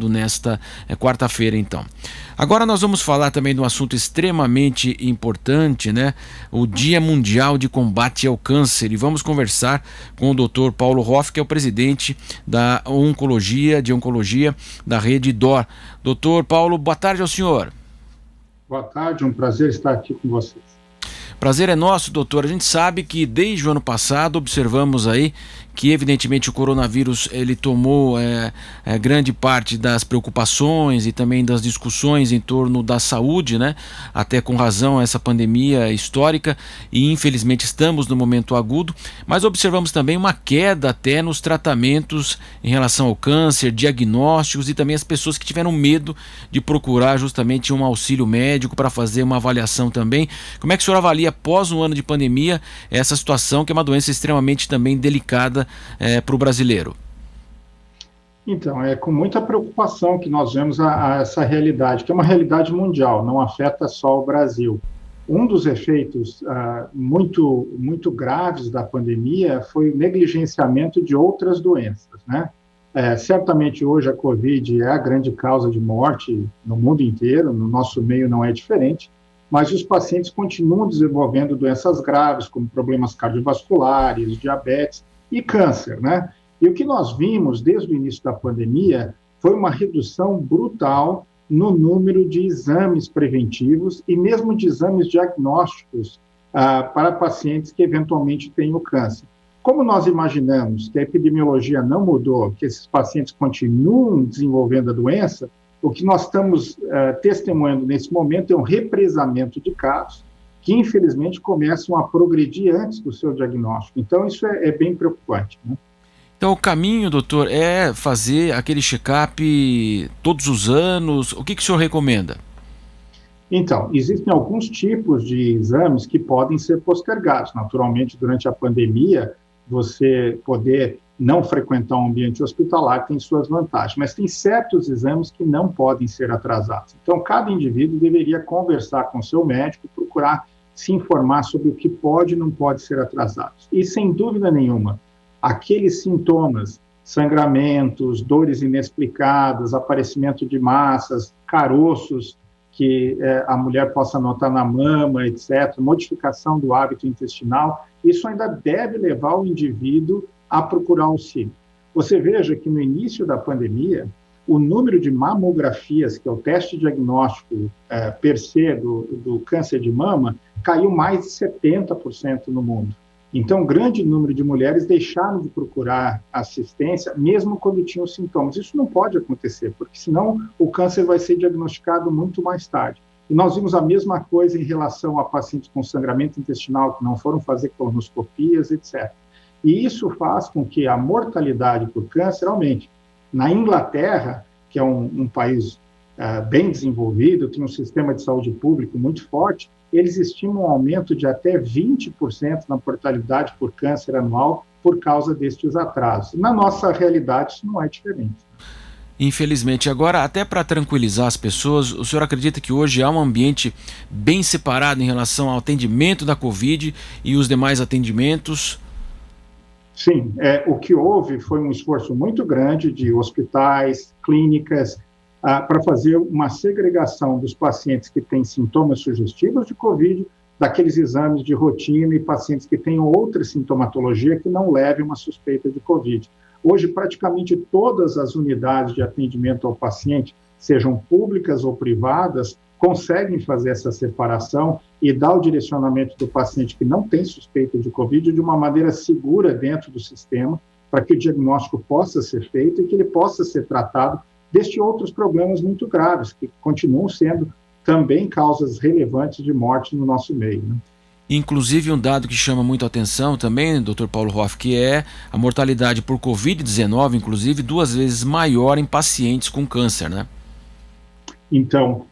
nesta quarta-feira, então. Agora nós vamos falar também de um assunto extremamente importante, né? O Dia Mundial de Combate ao Câncer. E vamos conversar com o Dr. Paulo Hoff, que é o presidente da Oncologia da Rede DOR. Doutor Paulo, boa tarde ao senhor. Boa tarde, um prazer estar aqui com vocês. Prazer é nosso, doutor. A gente sabe que desde o ano passado observamos aí que evidentemente o coronavírus ele tomou grande parte das preocupações e também das discussões em torno da saúde, né? Até com razão essa pandemia histórica, e infelizmente estamos no momento agudo, mas observamos também uma queda até nos tratamentos em relação ao câncer, diagnósticos, e também as pessoas que tiveram medo de procurar justamente um auxílio médico para fazer uma avaliação também. Como é que o senhor avalia, após um ano de pandemia, essa situação, que é uma doença extremamente também delicada para o brasileiro? Então, é com muita preocupação que nós vemos essa realidade, que é uma realidade mundial, não afeta só o Brasil. Um dos efeitos muito graves da pandemia foi o negligenciamento de outras doenças, né? Certamente hoje a Covid é a grande causa de morte no mundo inteiro, no nosso meio não é diferente, mas os pacientes continuam desenvolvendo doenças graves, como problemas cardiovasculares, diabetes e câncer, né? E o que nós vimos desde o início da pandemia foi uma redução brutal no número de exames preventivos e mesmo de exames diagnósticos para pacientes que eventualmente têm o câncer. Como nós imaginamos que a epidemiologia não mudou, que esses pacientes continuam desenvolvendo a doença, o que nós estamos testemunhando nesse momento é um represamento de casos que, infelizmente, começam a progredir antes do seu diagnóstico. Então, isso é bem preocupante, né? Então, o caminho, doutor, é fazer aquele check-up todos os anos? O que o senhor recomenda? Então, existem alguns tipos de exames que podem ser postergados. Naturalmente, durante a pandemia, você poder não frequentar um ambiente hospitalar tem suas vantagens, mas tem certos exames que não podem ser atrasados. Então, cada indivíduo deveria conversar com seu médico, procurar se informar sobre o que pode e não pode ser atrasado. E, sem dúvida nenhuma, aqueles sintomas, sangramentos, dores inexplicadas, aparecimento de massas, caroços que a mulher possa notar na mama, etc., modificação do hábito intestinal, isso ainda deve levar o indivíduo a procurar auxílio. Você veja que no início da pandemia, o número de mamografias, que é o teste diagnóstico per se do câncer de mama, caiu mais de 70% no mundo. Então, um grande número de mulheres deixaram de procurar assistência, mesmo quando tinham sintomas. Isso não pode acontecer, porque senão o câncer vai ser diagnosticado muito mais tarde. E nós vimos a mesma coisa em relação a pacientes com sangramento intestinal que não foram fazer colonoscopias, etc. E isso faz com que a mortalidade por câncer aumente. Na Inglaterra, que é um país bem desenvolvido, tem um sistema de saúde público muito forte, eles estimam um aumento de até 20% na mortalidade por câncer anual por causa destes atrasos. Na nossa realidade, isso não é diferente. Infelizmente. Agora, até para tranquilizar as pessoas, o senhor acredita que hoje há um ambiente bem separado em relação ao atendimento da Covid e os demais atendimentos? Sim, o que houve foi um esforço muito grande de hospitais, clínicas, para fazer uma segregação dos pacientes que têm sintomas sugestivos de Covid, daqueles exames de rotina, e pacientes que têm outra sintomatologia que não leve uma suspeita de Covid. Hoje, praticamente todas as unidades de atendimento ao paciente, sejam públicas ou privadas, conseguem fazer essa separação e dar o direcionamento do paciente que não tem suspeita de Covid de uma maneira segura dentro do sistema, para que o diagnóstico possa ser feito e que ele possa ser tratado destes outros problemas muito graves, que continuam sendo também causas relevantes de morte no nosso meio, né? Inclusive, um dado que chama muito a atenção também, Dr. Paulo Hoff, que é a mortalidade por Covid-19, inclusive 2 vezes maior em pacientes com câncer, né? Então,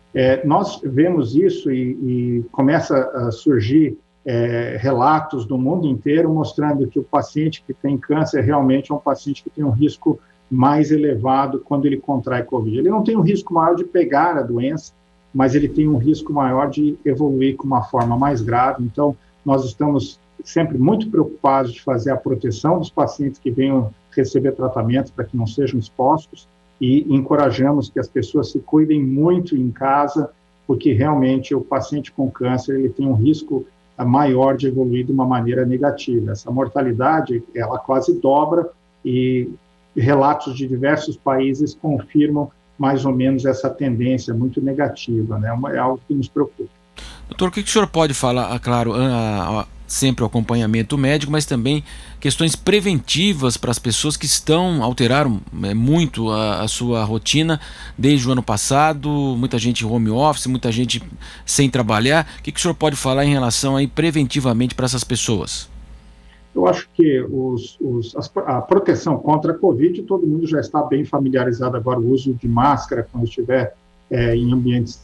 nós vemos isso e começa a surgir relatos do mundo inteiro mostrando que o paciente que tem câncer realmente é um paciente que tem um risco mais elevado quando ele contrai Covid. Ele não tem um risco maior de pegar a doença, mas ele tem um risco maior de evoluir com uma forma mais grave. Então, nós estamos sempre muito preocupados de fazer a proteção dos pacientes que venham receber tratamento para que não sejam expostos, e encorajamos que as pessoas se cuidem muito em casa, porque realmente o paciente com câncer ele tem um risco maior de evoluir de uma maneira negativa. Essa mortalidade, ela quase dobra e relatos de diversos países confirmam mais ou menos essa tendência muito negativa, né? É algo que nos preocupa. Doutor, o que o senhor pode falar, claro, sempre o acompanhamento médico, mas também questões preventivas para as pessoas que alteraram muito a sua rotina desde o ano passado, muita gente home office, muita gente sem trabalhar. O que o senhor pode falar em relação aí preventivamente para essas pessoas? Eu acho que a proteção contra a Covid, todo mundo já está bem familiarizado agora, o uso de máscara quando estiver em ambientes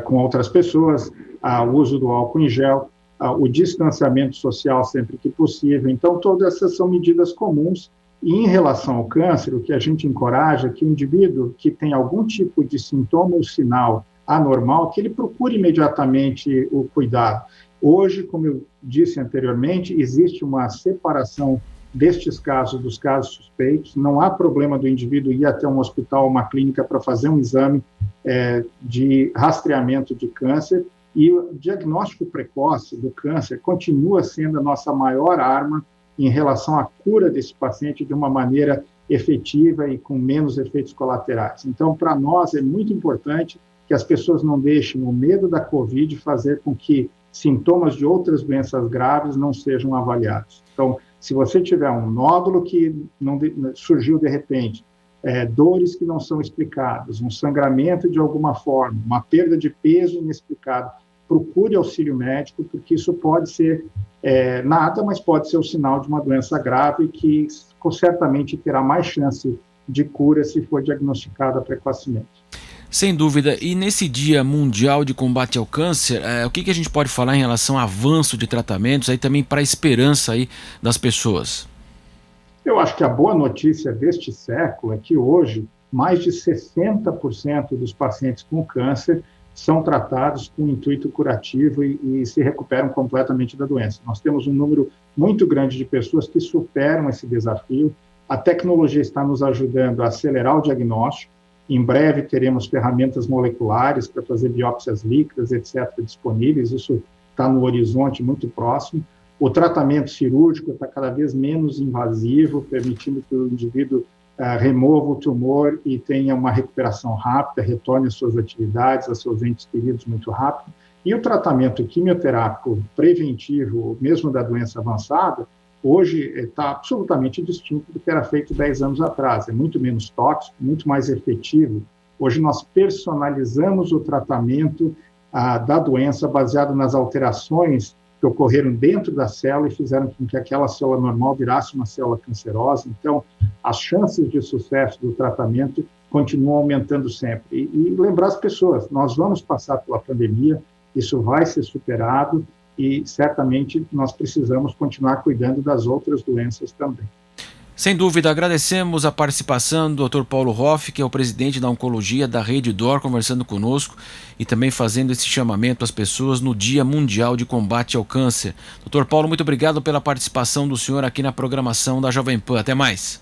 com outras pessoas, o uso do álcool em gel, o distanciamento social sempre que possível. Então, todas essas são medidas comuns. E em relação ao câncer, o que a gente encoraja é que o indivíduo que tem algum tipo de sintoma ou sinal anormal, que ele procure imediatamente o cuidado. Hoje, como eu disse anteriormente, existe uma separação destes casos dos casos suspeitos. Não há problema do indivíduo ir até um hospital ou uma clínica para fazer um exame de rastreamento de câncer. E o diagnóstico precoce do câncer continua sendo a nossa maior arma em relação à cura desse paciente de uma maneira efetiva e com menos efeitos colaterais. Então, para nós, é muito importante que as pessoas não deixem o medo da Covid fazer com que sintomas de outras doenças graves não sejam avaliados. Então, se você tiver um nódulo que não surgiu de repente, dores que não são explicadas, um sangramento de alguma forma, uma perda de peso inexplicada, procure auxílio médico, porque isso pode ser nada, mas pode ser o sinal de uma doença grave que certamente terá mais chance de cura se for diagnosticada precocemente. Sem dúvida. E nesse Dia Mundial de Combate ao Câncer, o que a gente pode falar em relação ao avanço de tratamentos, aí também para a esperança aí das pessoas? Eu acho que a boa notícia deste século é que hoje mais de 60% dos pacientes com câncer são tratados com intuito curativo e se recuperam completamente da doença. Nós temos um número muito grande de pessoas que superam esse desafio. A tecnologia está nos ajudando a acelerar o diagnóstico. Em breve teremos ferramentas moleculares para fazer biópsias líquidas, etc., disponíveis. Isso está no horizonte muito próximo. O tratamento cirúrgico está cada vez menos invasivo, permitindo que o indivíduo remova o tumor e tenha uma recuperação rápida, retorne às suas atividades, aos seus entes queridos muito rápido. E o tratamento quimioterápico preventivo, mesmo da doença avançada, hoje está absolutamente distinto do que era feito 10 anos atrás. É muito menos tóxico, muito mais efetivo. Hoje nós personalizamos o tratamento da doença baseado nas alterações que ocorreram dentro da célula e fizeram com que aquela célula normal virasse uma célula cancerosa. Então, as chances de sucesso do tratamento continuam aumentando sempre. E lembrar as pessoas, nós vamos passar pela pandemia, isso vai ser superado e certamente nós precisamos continuar cuidando das outras doenças também. Sem dúvida, agradecemos a participação do Dr. Paulo Hoff, que é o presidente da Oncologia da Rede D'Or, conversando conosco e também fazendo esse chamamento às pessoas no Dia Mundial de Combate ao Câncer. Dr. Paulo, muito obrigado pela participação do senhor aqui na programação da Jovem Pan. Até mais.